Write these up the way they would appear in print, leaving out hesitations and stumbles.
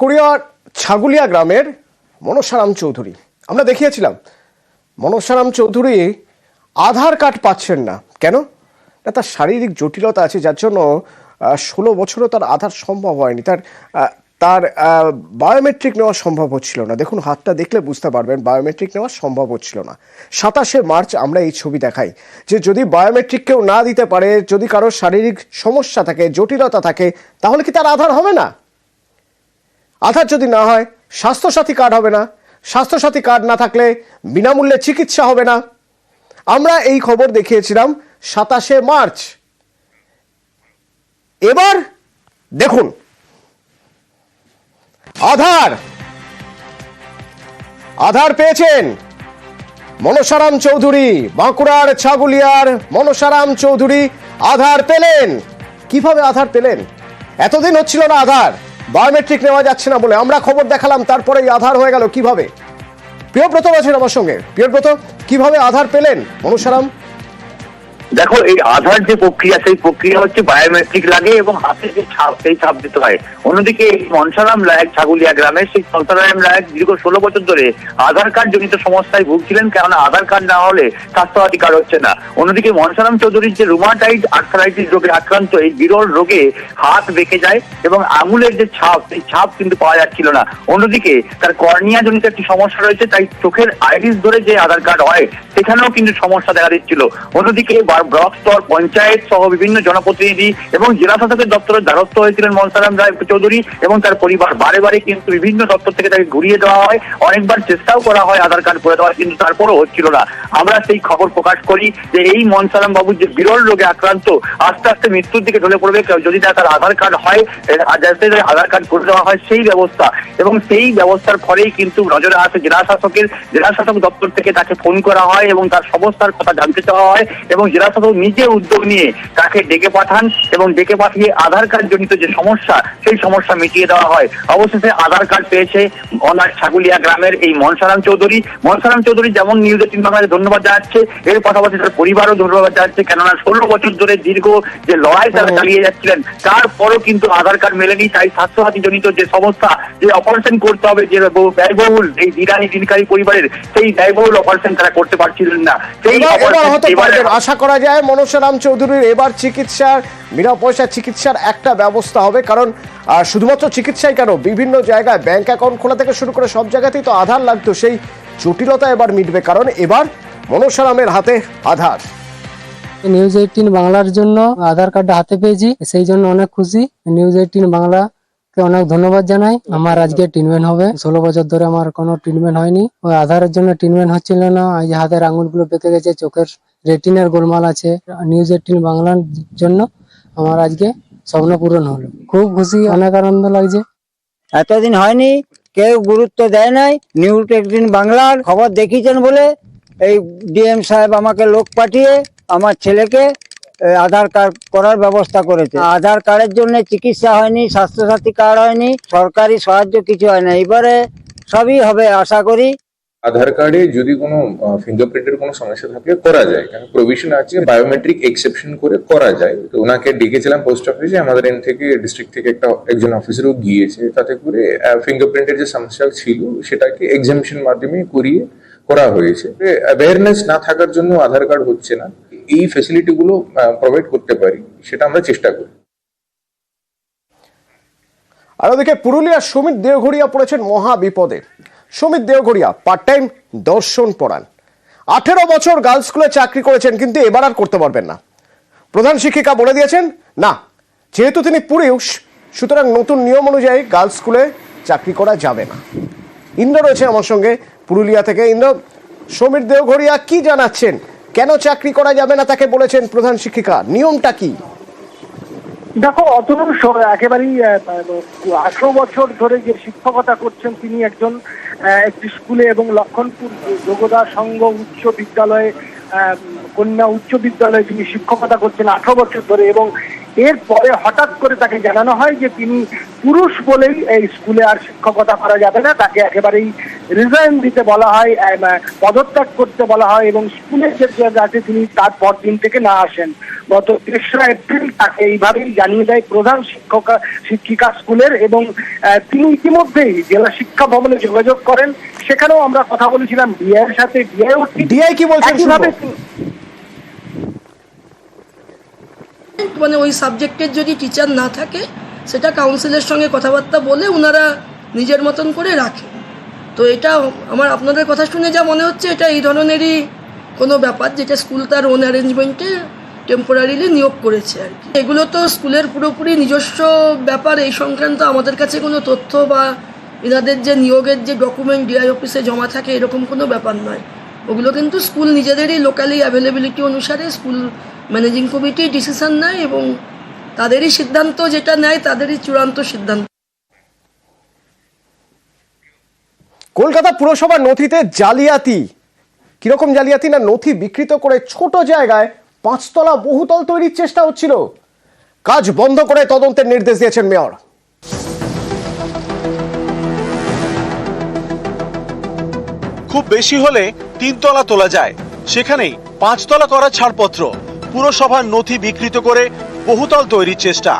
বাঁকুড়ার ছাগুলিয়া গ্রামের মনসারাম চৌধুরী, আমরা দেখিয়েছিলাম মনসারাম চৌধুরী আধার কার্ড পাচ্ছেন না। কেন না, তার শারীরিক জটিলতা আছে, যার জন্য 16 বছরও তার আধার সম্ভব হয়নি। তার বায়োমেট্রিক নেওয়া সম্ভব হচ্ছিল না। দেখুন, হাতটা দেখলে বুঝতে পারবেন বায়োমেট্রিক নেওয়া সম্ভব হচ্ছিল না। 27শে মার্চ আমরা এই ছবি দেখাই যে যদি বায়োমেট্রিক কেউ না দিতে পারে, যদি কারোর শারীরিক সমস্যা থাকে, জটিলতা থাকে, তাহলে কি তার আধার হবে না? আধার যদি না হয়, স্বাস্থ্যসাথী কার্ড হবে না। স্বাস্থ্যসাথী কার্ড না থাকলে বিনামূল্যে চিকিৎসা হবে না। আমরা এই খবর দেখিয়েছিলাম 27শে মার্চ। এবার দেখুন, আধার পেয়েছেন মনসারাম চৌধুরী। বাঁকুড়ার ছাগুলিয়ার মনসারাম চৌধুরী আধার পেলেন। কিভাবে আধার পেলেন? এতদিন হচ্ছিল না আধার, বায়োমেট্রিক নেওয়া যাচ্ছে না বলে আমরা খবর দেখালাম, তারপরেই আধার হয়ে গেল। কিভাবে? প্রিয়ব্রত আছেন আমার সঙ্গে। প্রিয়ব্রত, কিভাবে আধার পেলেন মনসারাম? দেখো, এই আধার যে প্রক্রিয়া, সেই প্রক্রিয়া হচ্ছে বায়োমেট্রিক লাগে এবং হাতে যে ছাপ, সেই ছাপ দিতে হয়। অন্যদিকে মনসারাম লায়ক ছাগুলিয়া গ্রামের সেই মনসারাম লায়ক দীর্ঘ 16 বছর ধরে আধার কার্ড জনিত সমস্যায় ভুগছিলেন, কেননা আধার কার্ড না হলে স্বাস্থ্যসাথী কার্ড হচ্ছে না। অন্যদিকে মনসারাম চৌধুরীর যে রুমাটাইড আর্থারাইটিস রোগে আক্রান্ত, এই বিরল রোগে হাত বেঁকে যায় এবং আঙুলের যে ছাপ, সেই ছাপ কিন্তু পাওয়া যাচ্ছিল না। অন্যদিকে তার কর্নিয়া জনিত একটি সমস্যা রয়েছে, তাই চোখের আইরিস ধরে যে আধার কার্ড হয় সেখানেও কিন্তু সমস্যা দেখা দিচ্ছিল। অন্যদিকে ব্লক স্তর, পঞ্চায়েত সহ বিভিন্ন জনপ্রতিনিধি এবং জেলা শাসকের দপ্তরের দ্বারস্থ হয়েছিলেন মনসারাম রায় চৌধুরী এবং তার পরিবার। বারে বারে কিন্তু বিভিন্ন দপ্তর থেকে তাকে ঘুরিয়ে দেওয়া হয়, অনেকবার চেষ্টাও করা হয় আধার কার্ড করে দেওয়ার, কিন্তু তারপরও হচ্ছিল না। আমরা সেই খবর প্রকাশ করি যে এই মনসারাম বাবুর যে বিরল রোগে আক্রান্ত, আস্তে আস্তে মৃত্যুর দিকে ঢলে পড়বে যদি তার আধার কার্ড হয়, আধার কার্ড করে দেওয়া হয় সেই ব্যবস্থা। এবং সেই ব্যবস্থার ফলেই কিন্তু নজরে আসে জেলা শাসক দপ্তর থেকে তাকে ফোন করা হয় এবং তার সমস্যার কথা জানতে চাওয়া হয় এবং জেলা শাসক নিজে উদ্যোগ নিয়ে তাকে ডেকে পাঠান এবং ডেকে পাঠিয়ে আধার কার্ড জনিত যে সমস্যা, সেই সমস্যা মিটিয়ে দেওয়া হয়। অবশেষে আধার কার্ড পেয়েছে অনার ছাগুলিয়া গ্রামের এই মনসারাম চৌধুরী। মনসারাম চৌধুরী যেমন নিউজ 18 বাংলাকে ধন্যবাদ জানাচ্ছে, এর পাশাপাশি তার পরিবারও ধন্যবাদ জানাচ্ছে, কেননা 16 বছর ধরে দীর্ঘ যে লড়াই তারা চালিয়ে যাচ্ছিলেন, তারপরও কিন্তু আধার কার্ড মেলেনি। তাই স্বাস্থ্যসাথী জনিত যে সমস্যা, যে অপারেশন করতে হবে, যে ব্যয়বহুল, এই দিনকারী পরিবারের সেই ব্যয়বহুল অপারেশন তারা করতে পারছিলেন না। সেই আশা করা যায় মনসারাম চৌধুরীর এবার চিকিৎসার, বিনা পয়সা চিকিৎসার একটা ব্যবস্থা হবে। কারণ শুধুমাত্র চিকিৎসাই কেন, বিভিন্ন জায়গায় ব্যাংক অ্যাকাউন্ট খোলা থেকে শুরু করে সব জায়গাতেই তো আধার লাগতো, সেই জটিলতা এবার মিটবে, কারণ এবার মনসারামের হাতে আধার। নিউজ 18 বাংলার জন্য আধার কার্ডটা হাতে পেয়েছি, সেই জন্য অনেক খুশি। নিউজ 18 বাংলাকে অনেক ধন্যবাদ জানাই। আমার আজকে ট্রিটমেন্ট হবে। 16 বছর ধরে আমার কোনো ট্রিটমেন্ট হয়নি, ওই আধারের জন্য ট্রিটমেন্ট হচ্ছিল না। এই যে হাতের আঙুলগুলো বেঁকে গেছে, চোখের রেটিনার গোলমাল আছে। নিউজ 18 বাংলার জন্য আমার আজকে স্বপ্ন পূরণ হলো। খুব খুশি, অনেক আনন্দ লাগছে। এতদিন হয়নি, কেউ গুরুত্ব দেয় নাই। নিউজ 18 বাংলার খবর দেখিয়েছেন বলে এই ডিএম সাহেব আমাকে লোক পাঠিয়ে আমার ছেলেকে আধার কার্ড করার ব্যবস্থা করেছে। আধার কার্ডের জন্য চিকিৎসা হয়নি, স্বাস্থ্যসাথী কার্ড হয়নি, সরকারি সাহায্য কিছু হয় না। এবারে সবই হবে আশা করি। আধার কার্ডে যদি কোনো ফিঙ্গারপ্রিন্টের কোনো সমস্যা থাকলে করা যায়, কারণ প্রভিশন আছে বায়োমেট্রিক এক্সেপশন করে করা যায়। তো ওনাকে ডেকেছিলাম পোস্ট অফিসে, আমাদের এন্ড থেকে ডিস্ট্রিক্ট থেকে একজন অফিসারও গিয়েছে, তাতে করে ফিঙ্গারপ্রিন্টের যে সমস্যা ছিল সেটাকে এক্সামিশন মাধ্যমে করা হয়েছে। অ্যাওয়ারনেস না থাকার জন্য আধার কার্ড হচ্ছে না, এই ফ্যাসিলিটি গুলো প্রোভাইড করতে পারি, সেটা আমরা চেষ্টা করি। আর ওদিকে পুরুলিয়ার সুমিত দেওঘড়িয়া পড়েছেন মহা বিপদে। সুমিত দেওঘড়িয়া পার্ট টাইম দর্শন পড়ান, 18 বছর গার্লস স্কুলে চাকরি করেছেন, কিন্তু এবার আর করতে পারবেন না। প্রধান শিক্ষিকা বলে দিয়েছেন না, যেহেতু তিনি পুরুষ, সুতরাং নতুন নিয়ম অনুযায়ী গার্লস স্কুলে চাকরি করা যাবে না। ইন্দ্র রয়েছে আমার সঙ্গে পুরুলিয়া থেকে। ইন্দ্র, সুমিত দেওঘড়িয়া কি জানাচ্ছেন, কেন চাকরি করা যাবে না তাকে বলেছেন প্রধান শিক্ষিকা, নিয়মটা কি? দেখো, একেবারেই 18 বছর ধরে যে শিক্ষকতা করছেন তিনি একটি স্কুলে এবং লক্ষণপুর যোগদা সংঘ উচ্চ বিদ্যালয়ে, কন্যা উচ্চ বিদ্যালয়ে তিনি শিক্ষকতা করছেন 18 বছর ধরে, এবং এরপরে হঠাৎ করে তাকে জানানো হয় যে তিনি পুরুষ বলেই এই স্কুলে আর শিক্ষকতা করা যাবে না, তাকে একেবারেই রিজাইন দিতে বলা হয়, পদত্যাগ করতে বলা হয় এবং স্কুলের যে জজ আছে তিনি তার পরদিন থেকে না আসেন। গত 3রা এপ্রিল তাকে এইভাবেই জানিয়ে দেয় প্রধান শিক্ষিকা স্কুলের, এবং তিনি ইতিমধ্যেই জেলা শিক্ষা ভবনে যোগাযোগ করেন। সেখানেও আমরা কথা বলেছিলাম ডিআই এর সাথে। ডিআই কি বলছেন একইভাবে মানে ওই সাবজেক্টের যদি টিচার না থাকে সেটা কাউন্সিলের সঙ্গে কথাবার্তা বলে ওনারা নিজের মতন করে রাখে। তো এটা আমার আপনাদের কথা শুনে যা মনে হচ্ছে এটা এই ধরনেরই কোনো ব্যাপার, যেটা স্কুল তার ওন অ্যারেঞ্জমেন্টে টেম্পোরারিলি নিয়োগ করেছে আর কি। এগুলো তো স্কুলের পুরোপুরি নিজস্ব ব্যাপার, এই সংক্রান্ত আমাদের কাছে কোনো তথ্য বা এনাদের যে নিয়োগের যে ডকুমেন্ট ডিআই অফিসে জমা থাকে এরকম কোনো ব্যাপার নয়। ওগুলো কিন্তু স্কুল নিজেদেরই লোকালি অ্যাভেলেবিলিটি অনুসারে স্কুল ম্যানেজিং কমিটি ডিসিশন নেয় এবং তাদেরই সিদ্ধান্ত যেটা নেয় তাদেরই চূড়ান্ত সিদ্ধান্ত। কলকাতা পুরসভার নথিতে জালিয়াতি। কিরকম জালিয়াতি? না, নথি বিকৃত করে ছোট জায়গায় 5তলা বহুতল তৈরির চেষ্টা হচ্ছিল। কাজ বন্ধ করে তদন্তের নির্দেশ দিয়েছেন মেয়র। খুব বেশি হলে 3তলা তোলা যায়, সেখানেই 5তলা করার ছাড়পত্র। পুরসভার নথি বিকৃত করে বহুতল তৈরির চেষ্টা।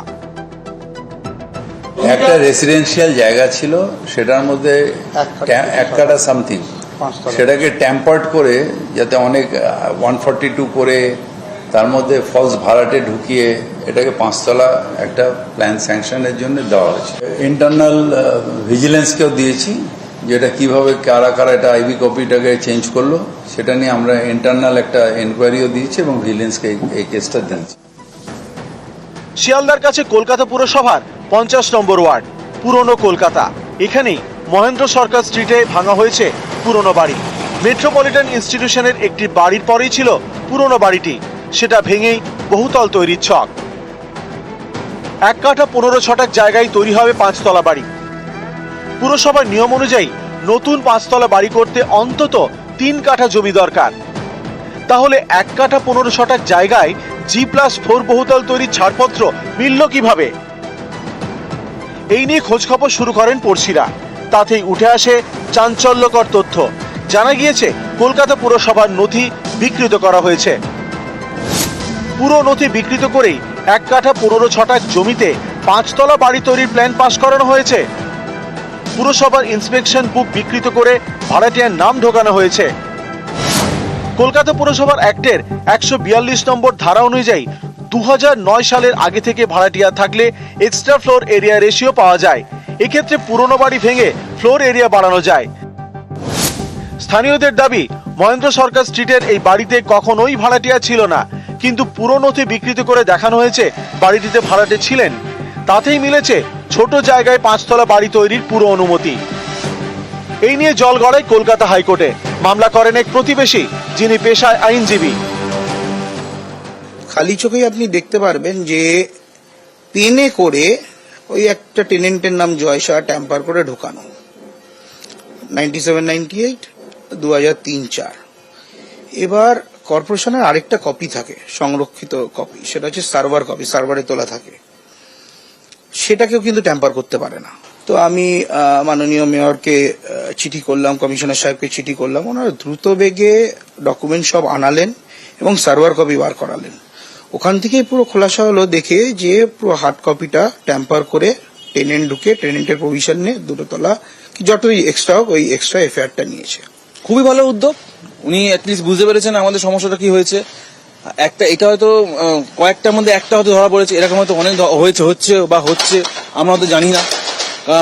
একটা রেসিডেন্সিয়াল জায়গা ছিল, সেটার মধ্যে 1 কাঠা সামথিং, সেটাকে ট্যাম্পার্ড করে যাতে অনেক 142 করে তার মধ্যে ফলস ভাড়াটে ঢুকিয়ে এটাকে 5তলা একটা প্ল্যান স্যাংশনের জন্য দেওয়া হয়েছে। ইন্টারনাল ভিজিলেন্সকেও দিয়েছি, যেটা কিভাবে কারা কারা এটা আইবি কপিটাকে চেঞ্জ করলো সেটা নিয়ে আমরা ইন্টারনাল একটা এনকোয়ারিও দিয়েছি এবং ভিজিলেন্সকে এই কেসটা দিয়েছি। শিয়ালদার কাছে কলকাতা পুরসভার 50 নম্বর ওয়ার্ড, পুরনো কলকাতা। এখানেই মহেন্দ্র সরকার স্ট্রিটে ভাঙা হয়েছে পুরনো বাড়ি। মেট্রোপলিটন ইনস্টিটিউশনের একটি বাড়ির পরেই ছিল পুরনো বাড়িটি, সেটা ভেঙেই বহুতল তৈরির ছক। 1 কাঠা 15 ছটাক জায়গায় তৈরি হবে 5তলা বাড়ি। পুরসভার নিয়ম অনুযায়ী নতুন 5তলা বাড়ি করতে অন্তত 3 কাঠা জমি দরকার। তাহলে 1 কাঠা 15 ছটাক জায়গায় G+4 বহুতল তৈরির ছাড়পত্র মিলল কিভাবে? এই নিয়ে খোঁজখবর শুরু করেন পড়শিরা। তাতেই উঠে আসে চাঞ্চল্যকর তথ্য। জানা গিয়েছে কলকাতা পুরসভার নথি বিকৃত করা হয়েছে। পুরো নথি বিকৃত করেই 1 কাঠা 15 ছটাক জমিতে 5তলা বাড়ি তৈরির প্ল্যান পাস করানো হয়েছে। পুরসভার ইন্সপেকশন বুক বিকৃত করে ভাড়াটিয়ার নাম ঢোকানো হয়েছে। কলকাতা পুরসভার অ্যাক্টের 142 নম্বর ধারা অনুযায়ী 2009 সালের আগে থেকে ভাড়াটিয়া থাকলে এক্সট্রা ফ্লোর এরিয়া রেশিও পাওয়া যায়। এক্ষেত্রে পুরনো বাড়ি ভেঙে ফ্লোর এরিয়া বাড়ানো যায়। স্থানীয়দের দাবি, মহেন্দ্র সরকার স্ট্রিটের এই বাড়িতে কখনোই ভাড়াটিয়া ছিল না, কিন্তু পুরো নথি বিকৃত করে দেখানো হয়েছে বাড়িটিতে ভাড়াটে ছিলেন। তাতেই মিলেছে ছোট জায়গায় 5তলা বাড়ি তৈরির পুরো অনুমতি। এই নিয়ে জল গড়ায় কলকাতা হাইকোর্টে। মামলা করেন এক প্রতিবেশী, যিনি পেশায় আইনজীবী। খালি চোখেই আপনি দেখতে পারবেন যে পেনে করে ওই একটা টেনেন্টের নাম জয় শাহ ট্যাম্পার করে ঢোকানো 97-98 2003-04। এবার কর্পোরেশনের আরেকটা কপি থাকে, সংরক্ষিত কপি, সেটা হচ্ছে সার্ভার কপি, সার্ভারে তোলা থাকে, সেটাকেও কিন্তু ট্যাম্পার করতে পারে না। তো আমি মাননীয় মেয়রকে চিঠি করলাম, কমিশনার সাহেবকে চিঠি করলাম, ওনারা দ্রুত বেগে ডকুমেন্ট সব আনালেন এবং সার্ভার কপি বার করালেন। ওখান থেকেই পুরো খোলাসা হলো দেখে যে পুরো হার্ড কপিটা ট্যাম্পার করে টেনেন্ট ঢুকে টেনেন্টের প্রভিশন নিয়ে 2 তলা যতই এক্সট্রা হোক ওই এক্সট্রা এফআইআরটা নিয়েছে। খুবই ভালো উদ্যোগ। উনি অ্যাটলিস্ট বুঝতে পেরেছেন আমাদের সমস্যাটা কি হয়েছে। একটা এটা হয়তো কয়েকটার মধ্যে একটা হয়তো ধরা পড়েছে, এরকম হয়তো অনেক হচ্ছে বা হচ্ছে, আমরা হয়তো জানি না।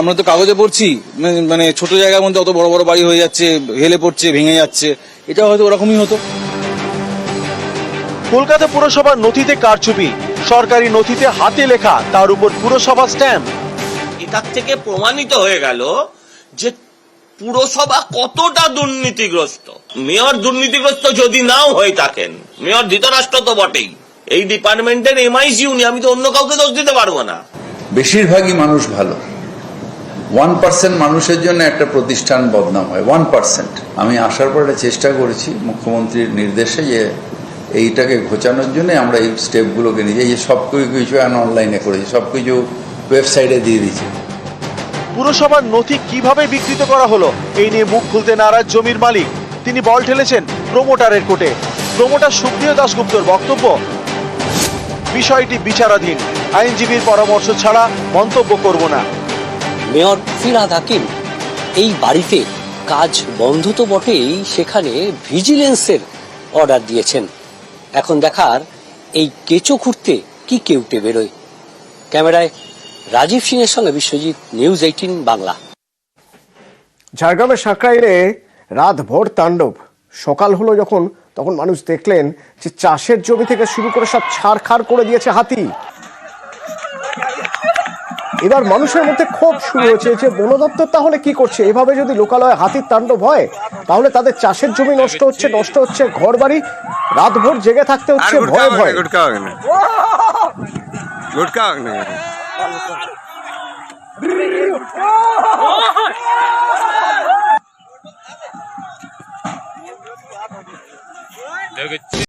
আমরা তো কাগজে পড়ছি মানে ছোট জায়গার মধ্যে অত বড় বড় বাড়ি হয়ে যাচ্ছে, হেলে পড়ছে, ভেঙে যাচ্ছে, এটা হয়তো ওরকমই হতো। কলকাতা পুরসভার নথিতে কারচুপি, সরকারি নথিতে হাতে লেখা, তার উপর পুরসভা স্ট্যাম্প। এটার থেকে প্রমাণিত হয়ে গেল যে পুরসভা কতটা দুর্নীতিগ্রস্ত। মেয়র দুর্নীতিগ্রস্ত যদি নাও হয়ে থাকেন, মেয়র ধৃতরাষ্ট্র তো বটেই, এই ডিপার্টমেন্টের এমআইসি উনি, আমি তো অন্য কাউকে দোষ দিতে পারবো না। বেশিরভাগই মানুষ ভালো, 1% মানুষের জন্য একটা প্রতিষ্ঠান বদনাম হয়, 1%। আমি আসার পর চেষ্টা করেছি মুখ্যমন্ত্রীর নির্দেশে যে এইটাকে ঘোচানোর জন্য আমরা এই স্টেপগুলোকে নিয়েছি। এই যে সব কিছু অনলাইনে করেছি, সব কিছু ওয়েবসাইটে দিয়ে দিয়েছি। পুরসভার নথি কিভাবে বিকৃত করা হলো এই নিয়ে মুখ খুলতে নারাজ জমির মালিক। তিনি বল ঠেলেছেন প্রমোটারের কোর্টে। প্রমোটার সুপ্রিয় দাশগুপ্তর বক্তব্য, বিষয়টি বিচারাধীন, আইনজীবীর পরামর্শ ছাড়া মন্তব্য করব না। মেয়র ফিরহাদ হাকিম এই বাড়িতে কাজ বন্ধ তো বটেই, সেখানে ভিজিলেন্সের অর্ডার দিয়েছেন। এখন দেখার এই কেঁচো খুঁড়তে কি কেউটে বেরোয়। ক্যামেরায় রাজীব সিং এর সঙ্গে বিশ্বজিৎ, নিউজ 18 বাংলা। ঝাড়গ্রামের সাঁকরাইলে রাত ভোর তাণ্ডব। সকাল হলো যখন, তখন মানুষ দেখলেন যে চাষের জমি থেকে শুরু করে সব ছাড়খাড় করে দিয়েছে হাতি। এবার মানুষের মধ্যে ক্ষোভ শুরু হয়েছে যে বন দপ্তর তাহলে কি করছে? এভাবে যদি লোকালয়ে হাতির তাণ্ডব হয় তাহলে তাদের চাষের জমি নষ্ট হচ্ছে ঘর বাড়ি, রাত ভোর জেগে থাকতে হচ্ছে ভয়ে ভয়ে।